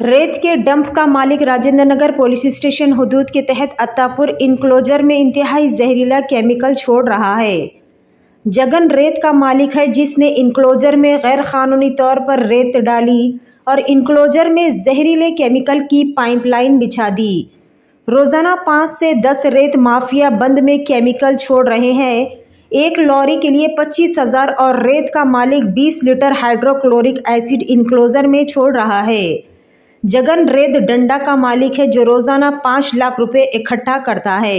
रेत के डंप का मालिक राजेंद्र नगर पुलिस स्टेशन हुदूद के तहत अत्तापुर इनक्लोजर में इंतहाई जहरीला केमिकल छोड़ रहा है। जगन रेत का मालिक है जिसने इनक्लोजर में गैर कानूनी तौर पर रेत डाली और इनक्लोजर में जहरीले केमिकल की पाइपलाइन बिछा दी। रोज़ाना 5 से 10 रेत माफिया बंद में केमिकल छोड़ रहे हैं। एक लॉरी के लिए 25,000 और रेत का मालिक 20 लीटर हाइड्रोक्लोरिक एसिड इनक्लोजर में छोड़ रहा है। जगन रेत डंडा का मालिक है जो रोज़ाना 5 लाख रुपए इकट्ठा करता है।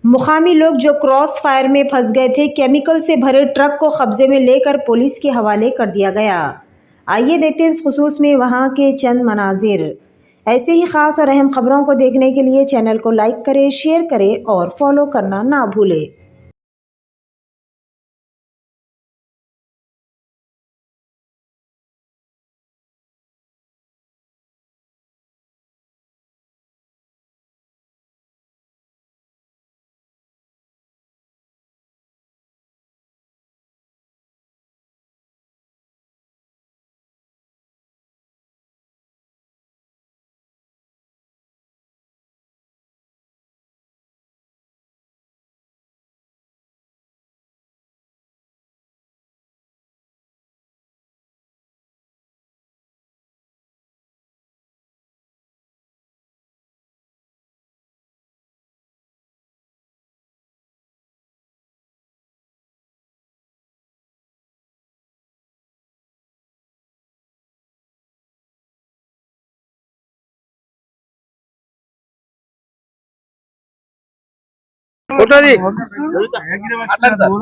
मुकामी लोग जो क्रॉस फायर में फंस गए थे, केमिकल से भरे ट्रक को कब्जे में लेकर पुलिस के हवाले कर दिया गया। आइए देखते हैं इस खुसूस में वहाँ के चंद मनाजिर। ऐसे ही ख़ास और अहम खबरों को देखने के लिए चैनल को लाइक करें, शेयर करें और फॉलो करना ना भूलें।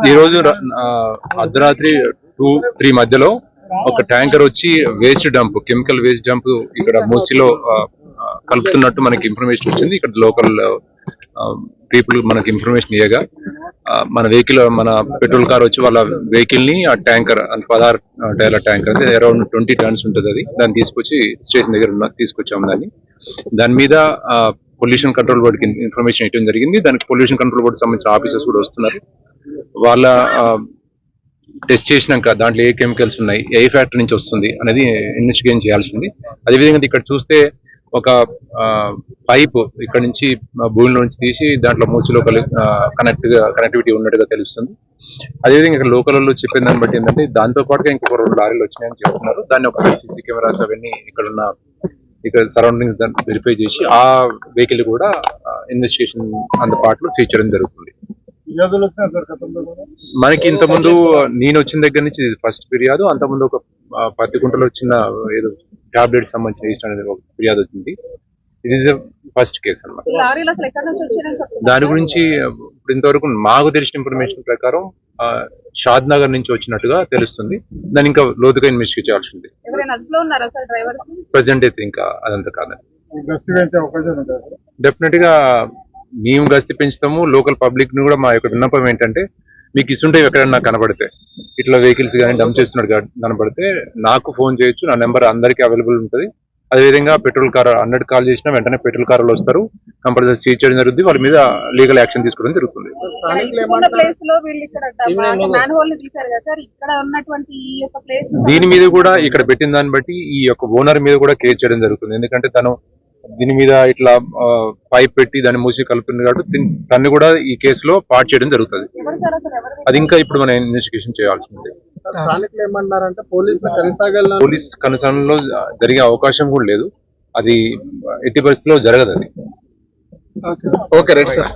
ఈ రోజు అర్ధరాత్రి 2-3 మధ్యలో ఒక ట్యాంకర్ వచ్చి waste dump, chemical waste dump ఇక్కడ మూసిలో కలుపుతున్నట్టు మనకి ఇన్ఫర్మేషన్ వచ్చింది. ఇక్కడ లోకల్ పీపుల్ మనకి ఇన్ఫర్మేషన్ ఇవ్వగా మన వెహికల్, మన పెట్రోల్ కార్ వచ్చి వాళ్ళ వెహికల్ ని ఆ ట్యాంకర్ 16 టైర్ల ట్యాంకర్ అంటే అరౌండ్ 20 టన్స్ ఉంటుంది, అది దాన్ని తీసుకొచ్చి స్టేషన్ దగ్గర తీసుకొచ్చాము. దాని మీద పొల్యూషన్ కంట్రోల్ బోర్డుకి ఇన్ఫర్మేషన్ ఇవ్వడం జరిగింది. దానికి పొల్యూషన్ కంట్రోల్ బోర్డు సంబంధించిన ఆఫీసర్స్ కూడా వస్తున్నారు. వాళ్ళ టెస్ట్ చేసినాక దాంట్లో ఏ కెమికల్స్ ఉన్నాయి, ఏ ఫ్యాక్టరీ నుంచి వస్తుంది అనేది ఇన్వెస్టిగేషన్ చేయాల్సి ఉంది. అదేవిధంగా ఇక్కడ చూస్తే ఒక పైప్ ఇక్కడ నుంచి భూమిలో నుంచి తీసి దాంట్లో మూసిలో కనెక్టివిటీ ఉన్నట్టుగా తెలుస్తుంది. అదేవిధంగా ఇక్కడ లోకల్లో చెప్పిన దాన్ని బట్టి ఏంటంటే దాంతో పాటుగా ఇంకొక 2 లారీలు వచ్చినాయని చెప్తున్నారు. దాన్ని ఒకసారి సీసీ కెమెరాస్ అవన్నీ ఇక్కడ సరౌండింగ్స్ వెరిఫై చేసి ఆ వెహికల్ కూడా ఇన్వెస్టిగేషన్ అందుబాటులో చేయడం జరుగుతుంది. మనకి ఇంతకుముందు నేను వచ్చిన దగ్గర నుంచి ఫస్ట్ ఫిర్యాదు, అంతకుముందు ఒక 10 గుంటలు వచ్చిన ఏదో టాబ్లెట్ సంబంధించిన ఇష్టం అనేది ఒక ఫిర్యాదు వచ్చింది. ఇది ఫస్ట్ కేసు అన్నమాట. దాని గురించి ఇప్పుడు ఇంతవరకు మాకు తెలిసిన ఇన్ఫర్మేషన్ ప్రకారం షాద్ నగర్ నుంచి వచ్చినట్టుగా తెలుస్తుంది. దాన్ని ఇంకా లోతుగా ఇన్వెస్టిగేట్ చేయాల్సి ఉంది. ప్రజెంట్ అయితే ఇంకా అదంతా కాదండి. డెఫినెట్ గా మేము గస్తీ పెంచుతాము. లోకల్ పబ్లిక్ ని కూడా మా యొక్క విన్నపం ఏంటంటే, మీకు ఇస్తుంటే ఎక్కడన్నా కనబడితే, ఇట్లా వెహికల్స్ కానీ డంప్ చేస్తున్నట్టు కనబడితే నాకు ఫోన్ చేయొచ్చు. నా నెంబర్ అందరికీ అవైలబుల్ ఉంటుంది. అదేవిధంగా పెట్రోల్ కార్ 100 కాల్ చేసినా వెంటనే పెట్రోల్ కార్లు వస్తారు, కంపల్సరీ సీజ్ చేయడం జరుగుతుంది. వాళ్ళ మీద లీగల్ యాక్షన్ తీసుకోవడం జరుగుతుంది. దీని మీద కూడా ఇక్కడ పెట్టిన దాన్ని బట్టి ఈ యొక్క ఓనర్ మీద కూడా కేసు చేయడం జరుగుతుంది. ఎందుకంటే తను దీని మీద ఇట్లా పైప్ పెట్టి దాన్ని మూసి కలుపుతుంది కాబట్టి తను కూడా ఈ కేసులో పార్ట్ చేయడం జరుగుతుంది. అది ఇంకా ఇప్పుడు మనం ఇన్వెస్టిగేషన్ చేయాల్సి ఉంది. పోలీస్ కన్సర్న్ లో జరిగే అవకాశం కూడా లేదు. అది ఎట్టి పరిస్థితిలో జరగదు. అది ఓకే రైట్ సార్.